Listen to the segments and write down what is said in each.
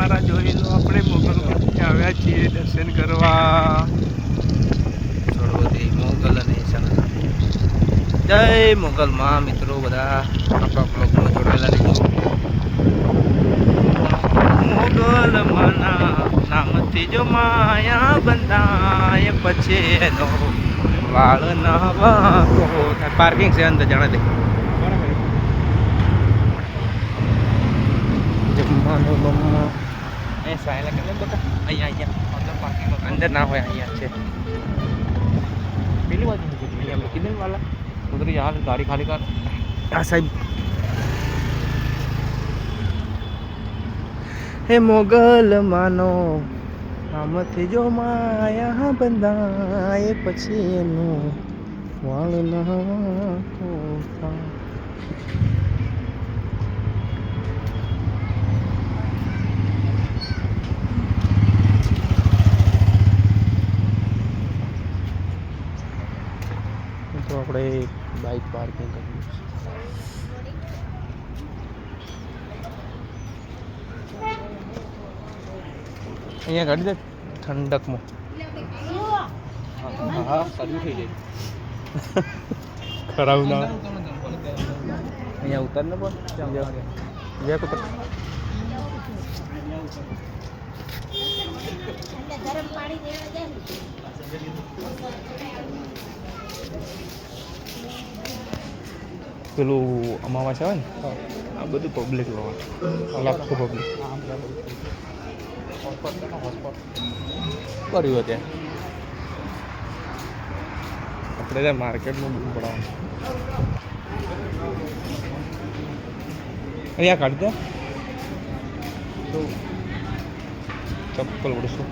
નજારા જોઈ લો. આપણે મોગલમાંથી આવ્યા છીએ દર્શન કરવા. ચડોદી મોગલ અને જય મોગલ માં મિત્રો બધા આપણા બ્લોગમાં જોડાયેલા રહેજો. મોગલ માના નામથી જો માયા બંધાય પછી એનો વાળ ના વાકો. પાર્કિંગ છે અંદર જાણે દે જમવાનું બમવા એ સાયલા કે બેટા અહીંયા અંદર પાર્કિંગમાં અંદર ના હોય અહીંયા છે પેલી બાજુ અહીંયા મૂકી દે વાલા ઉધર યાર ગાડી ખાલી કર આ સાહેબ. હે મોગલ માનો નામથી જો માયા બંધાય પછી એનું વાળ ના વાકો. તો આપણે બાઇક પાર્કિંગ કર્યું છે. અહીંયા ગાડી દે ઠંડકમાં. હા સારું થઈ જાય ખરાબ ના અહીંયા ઉતર ને પણ જય પુત્ર પેલું અમાવાસ આવે ને આ બધું પબ્લિક લોવાનું લાખો પબ્લિક કર્યું ત્યાં આપણે ત્યાં માર્કેટમાં બધું પડાવવાનું. અહીંયા કાઢી દે ચપ્પલ પડશું.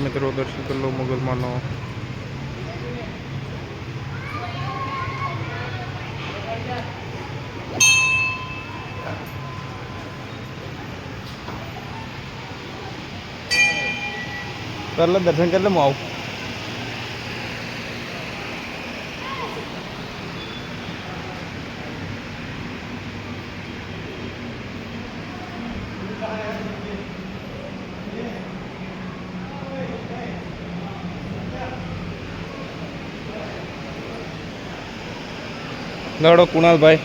મિત્રો દર્શન કરી લો મોગલમાનો. कर लो दर्शन कर लो मैं आऊँ. लड़ो कुणाल भाई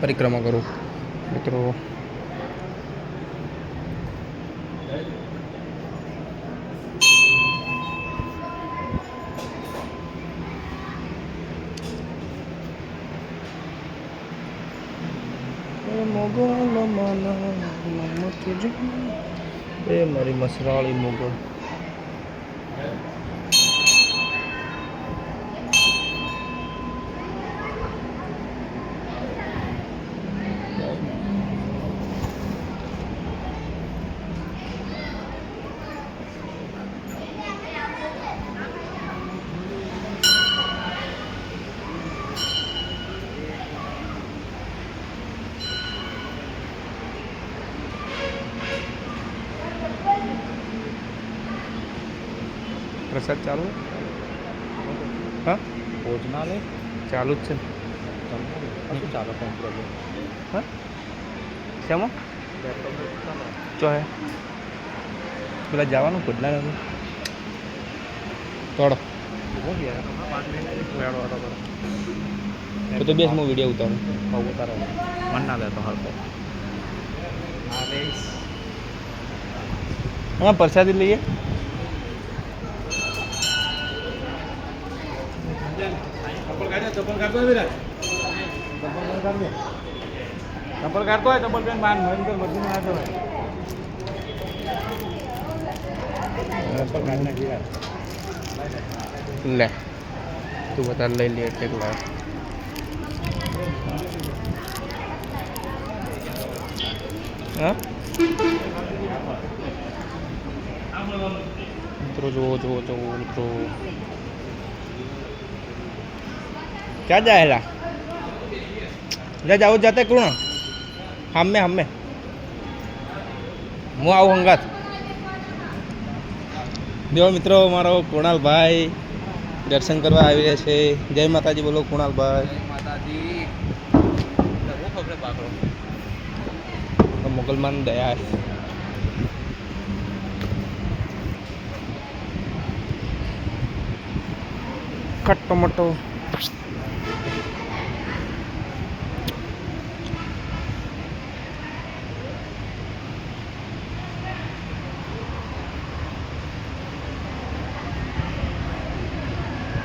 परिक्रमा करो मित्रों. मोगल माना मारी मसराली मोगल. પ્રસાદ ચાલુ હા ભોજનાલય ચાલુ જ છે ને શું ચાલે કોમ્પ્યુટર હા શેમાં ચો હે પેલા જવાનું ભોજના નથી તોડો તો બેસ હું વિડીયો ઉતારું ઉતારો મન ના લેતો હળકો હા પ્રસાદી લઈએ ચપ્પલ કાઢતો હોય ચપ્પલ પેન બાંધ મહેન્દ્ર બધું નાખતો હોય ચપ્પલ કાઢ નાખી લે તું બધા લઈ લે એટલે લાવ હા મિત્રો જુઓ મિત્રો ક્યાં જાયેલા જાઓ જાતે કૃણ હમે હું આવું હંગાત દેવો મિત્રો મારો કુણાલભાઈ દર્શન કરવા આવી રહ્યા છે જય માતાજી બોલો કુણાલભાઈ મુગલમાન દયા ખટ્ટો મોટો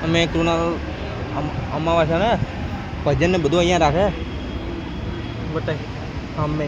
અમે કૃણાલ અમાવાસ્યા ને ભજન ને બધું અહીંયા રાખે બતાય અમે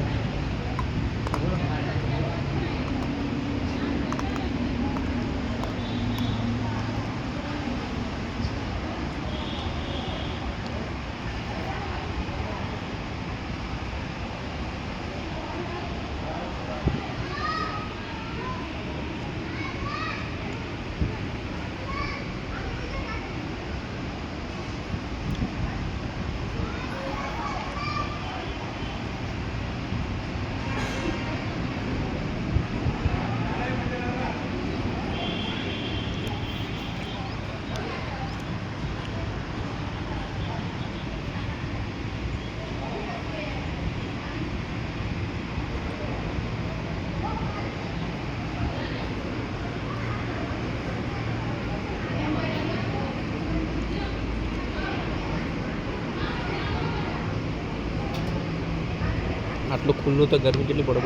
આટલું ખુલ્લું તો ગરમી કેટલી પડે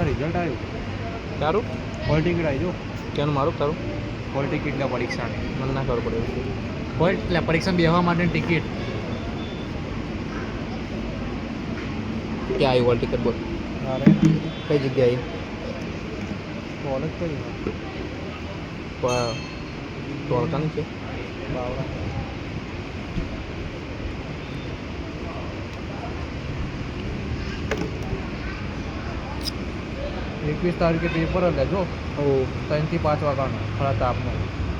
રિઝલ્ટ આવ્યું તારું હોલ ટિકિટ આવ્યું ક્યાંનું મારું તારું હોલ ટિકિટના પરીક્ષાની મને ના ખબર પડે હોલ એટલે પરીક્ષા બેસવા માટેની ટિકિટ ક્યાં આવી હોલ ટિકિટ બોલ અરે કઈ જગ્યાએ કોલેજ કઈ ધોળકાની છે બાવડા 21 તારીખે પેપર જ લેજો 3 થી 5 વાગ્યાનો ખરા તાપનો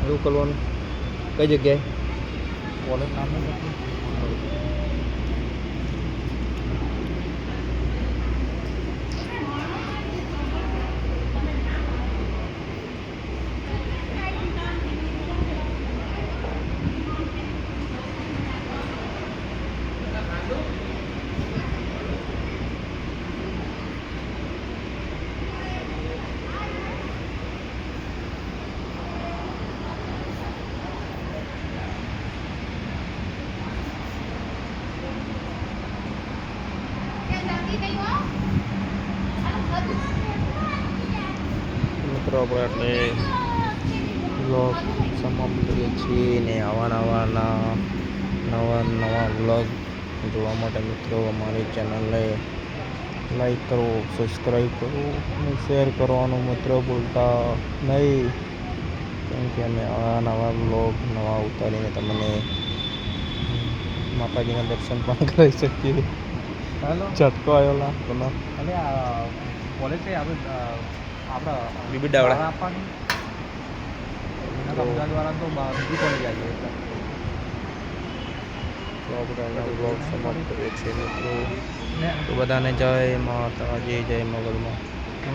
એવું કરવાનું કઈ જગ્યાએ કોલેજ નામ નથી મિત્રો આપણે એટલે વ્લોગ સમાપ્ત કરીએ છીએ ને નવા વ્લોગ જોવા માટે મિત્રો અમારી ચેનલને લાઈક કરો, સબસ્ક્રાઈબ કરો અને શેર કરવાનું મિત્રો ભૂલતા નહીં, કેમ કે અમે નવા વ્લોગ ઉતારીને તમને માતાજીના દર્શન પણ કરી શકીએ. હેલો ઝટકો આવ્યો લાગતો અરે આ કોલેજ છે આપણે બીબી ડાવડા આપવાની અમદાવાદવાળા તો બીજી કોલેજ આવી એટલે તો આપણે વ્લોગ સમાપ્ત કરીએ છીએ મિત્રો. તો બધાને જય માતાજી, જય મોગલમાં.